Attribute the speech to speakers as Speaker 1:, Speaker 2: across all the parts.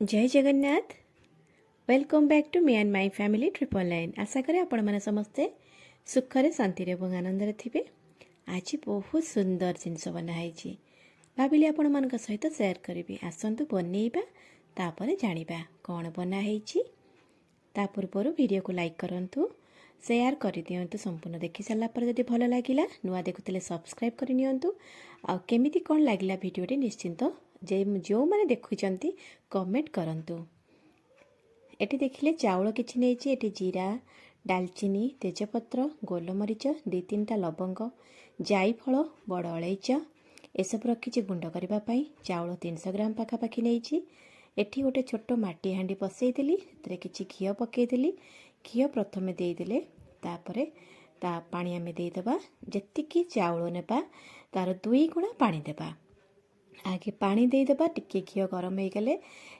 Speaker 1: जय Jagannath. Welcome back to me and my family 999। आशा करें आपण मैंने समस्ते सुखरे शांति और आनंद थे। आज बहुत सुंदर जिनस बनाई भाविली आपण मान सहित शेयर करी। आसतु बनइबा तापर जानिबा कौन बनाई। ता पूर्व वीडियो को लाइक करूँ, शेयर कर दिंतु। संपूर्ण देखि सारा पर जब भल लगे नुआ देखुले सब्सक्राइब करनी। आमती कौन लगे भिडटे निश्चिंत जो मैंने देखुं कमेंट करंतु। एटी देखिले चाउल किछि नेइछि। एटी जीरा, डालचीनी, तेजपत्र, गोलमरीच, 2-3टा लवंग, जायफल, बड़ अलैच एसबू रखी गुंड करने। चाउल 300 ग्राम पाखापाखि नहीं। एठी गोटे छोट माटी हांडी बसईदेली, किछि घी पकईदेली। घी प्रथम देदेले, तापरे ता पानी आमे देदेबा। जेतिकी चाउल नेबा तार 2 गुणा पानी देबा। आगे पानी देदेबा, टिके घी गरम हो गले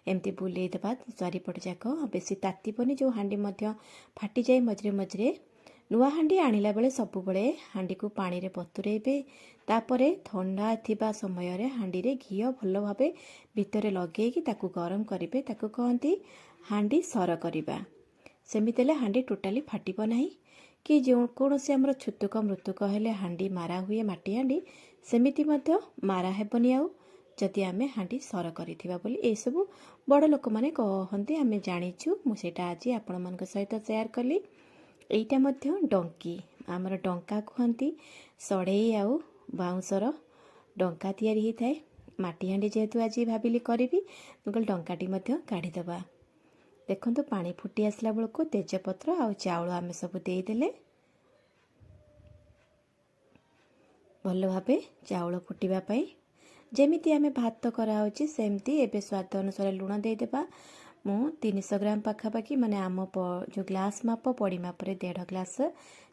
Speaker 1: एमती बुलेदेबा चारिपट जाक। बेसी तातीबनी, जो हांडी मध्य फाटी जाए मझे मझे। नुआ हांडी आनिला बेले सब बेले हांडी को पानी रे बतुरेबे। तापरे ठंडा थिबा समय रे हांडी रे घी भल भाबे भितरे लगेकी ताकू गरम करिवे। ताकू कहंती हांडी सर करिबा। सेमितेले हांडी टोटाली फाटिबो नाही कि जो कोनोसी हमर छुतुक मृतुक हेले हांडी मारा हुए माटी हांडी सेमिति मध्य मारा हेबनी। आउ जदि आमे हांडी सर करिथिबा बोली ए सब बड़ लोक माने कहंती, आमे जानिछु। मु सेटा आज आपण मानक सहित शेयर कली। एइटा मध्य डंकी, आमर डंका कहंती। सड़ेई आउ बाउंसर डंका तैयारी ही थाए। माटी हांडी जेहेतु आज भाबिली करिबी, मुगल डंकाटी मध्य काढ़ी दबा। देखंतु पानी फुटी आसला बेलको तेजपत्र आउ चाउल आमे सब देदेले। भल भाबे चाउल फुटिबा पई जेमिति आमे भात कराउची सेमती एबे स्वाद अनुसार लुण देदेबा। मु 300 ग्राम पाखापाखि माने आम जो ग्लास माप पड़ी माप रे 1.5 ग्लास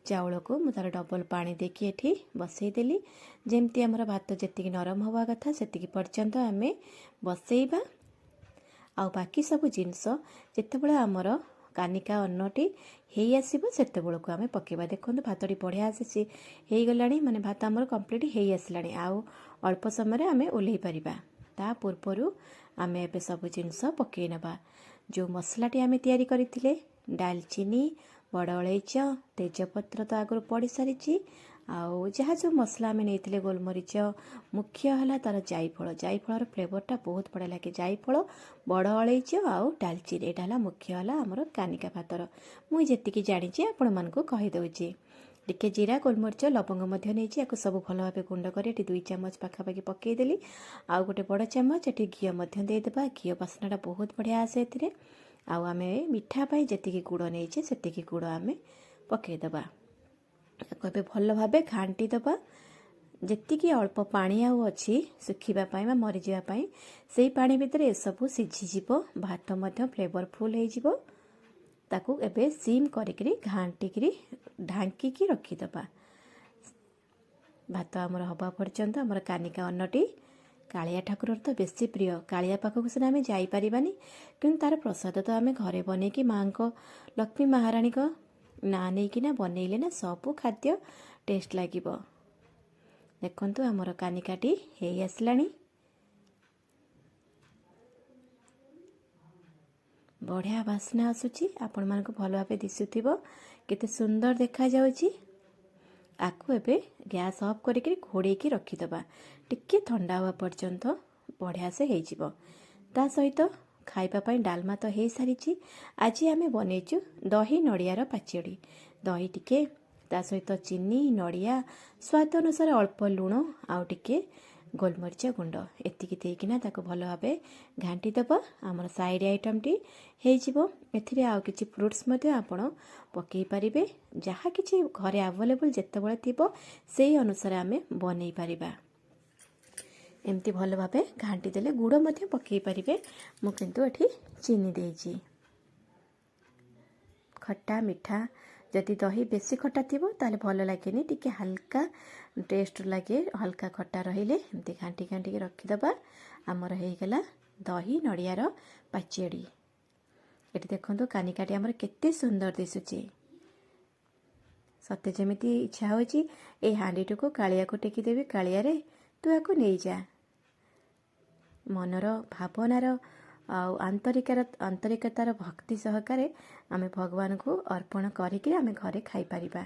Speaker 1: चाउल को मु तार डबल पानी देकी एठी बसईदेली। जेमती आमर भात जेतिकी नरम हवा कथा सेतिकी पर्यंत आमे बसईबा। आ बाकी सब जिनस जेतेबेले आमर कानिका अन्नटी हेई आसीबो सेतेबेलको आमे पकेबा। देखंतु भातटी बढ़िया आसीछि, हेई गलानी माने भात आमर कंप्लीट हेई आसलानी। आउ अल्प समय आमे ओल्हेई परिबा। ता पूर्वरु आमे एबे सब जिनस पकेई नबा। जो मसलाटी आमे तैयारी करिथिले डालचीनी, बड़ अलैच, तेजपत्र तो आगु पड़ी सारिछि। आउ जहाँ जो मसला आमे नेइथिले गोलमरीच, मुख्य हला तार जायफल। जायफलर फ्लेवरटा बहुत बढ़िया लगे। जायफल, बड़ अलैच आउ डालचीनी एटा हला मुख्य हला हमर कानिका भातर। मुई जेतिकी जानिछि आपण मानकु कहि दउछि। टिके जीरा, गोलमरीच, लवंग मध्य नेइछि। याको सब भल भाबे गुंड करी एटी 2 चामच पाखापाखि पकई देली। आउ गोटे बड़ चामच एटी घी मध्य देदेबा। घी बास्नाटा बहुत बढ़िया आसे एथिरे। आउ आमे मिठा पाई जेतिकी गुड़ नेइछे सेतिकी गुड़ आमे पकई दबा। याको एबे भल भाबे घांटी दबा। जेतिकी अल्प पानी आउ अछि सुखिबा पाई बा मरि जिबा पाई, सेई पानी भितरे ए सब सिझी जिवो। भात मध्य फ्लेवरफुल हे जिवो। ताकू एबे सीम करिकरी घांटिकरी ढांकी रखी दबा। भात आमर हवा पर्यंत आमर कानिका अन्नटी कालिया ठाकुर तो बेसी प्रिय। कालिया पाखक सिना आमे जाई परिबानी, किंतु तार प्रसाद तो आमे घरे बनेकी माँ को लक्ष्मी महारानी को ना नेकिना बनइले ना सबु खाद्य टेस्ट लागिबो। देखंतु आमर कानिकाटी हेई आसलानी। बढ़िया बास्ना आसुची। आपण मानक भल भाबे दिसुथिबो केते सुंदर देखा जाउची। आकु एबे गैस ऑफ करिकरी घोड़ेकी रखीदबा। टिके ठंडा हुआ पर्यंत बढ़िया से हेई जिवो। ता सहित खाइबा पई डालमा तो हेई सारिची। आज आमे बनेइचु दही नड़ियार पाचेड़ी। दही टिके ता सहित चीनी, नड़िया, स्वाद अनुसार अल्प लुण आउ टिके गोलमरीच गुंड एतिकी देकिना ताको भल भाबे घांटी दबा। आमर साइड आइटम टी हेई जिवो। एथिरे आउ किछि फ्रुट्स मध्य आपण पकई परिबे। जहा किछि घरे अवेलेबल जेतेबेले थिबो सेई अनुसार आमे बनेई परिबा। एमती भल भाबे घांटी देले गुड़ मध्य पकई परिबे। मु किंतु एठी चीनी देइछि। खट्टा मिठा जदि दही बेसी खट्टा थिबो ताले भल लागेनी, टिके हल्का टेस्ट लगे। हल्का खट्टा रहिले एमती घांटी घांटी रखीदबा। आमर हेई गला दही नड़ियार पाचेड़ी। एटी देखंतु कानिकाटी आमर केते सुंदर दिसुची। सत्य जेमिति इच्छा होची ए हांडीटू को कालिया को टेकी देवी, कालिया रे तू याको नहीं जा। मनर भावनार ଆଉ ଆନ୍ତରିକତାର ଭକ୍ତି ସହକାରେ ଆମେ ଭଗବାନଙ୍କୁ ଅର୍ପଣ କରିକି ଆମେ ଘରେ ଖାଇପାରିବା।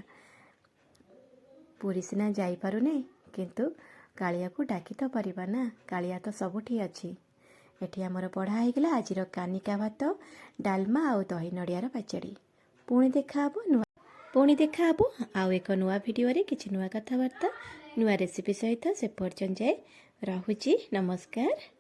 Speaker 1: ପୁରୀ ସିନା ଯାଇପାରୁନେ, କିନ୍ତୁ କାଳିଆକୁ ଡାକି ତ ପାରିବା ନା। କାଳିଆ ତ ସବୁଠି ଅଛି। ଏଠି ଆମର ପଢ଼ା ହେଇଗଲା ଆଜିର କାନିକା ଭାତ, ଡାଲମା ଆଉ ଦହି ନଡ଼ିଆର ପାଚେଡ଼ି। ପୁଣି ଦେଖାହବ ଆଉ ଏକ ନୂଆ ଭିଡ଼ିଓରେ କିଛି ନୂଆ କଥାବାର୍ତ୍ତା, ନୂଆ ରେସିପି ସହିତ। ସେ ପର୍ଯ୍ୟନ୍ତ ଯାଏ ରହୁଛି। ନମସ୍କାର।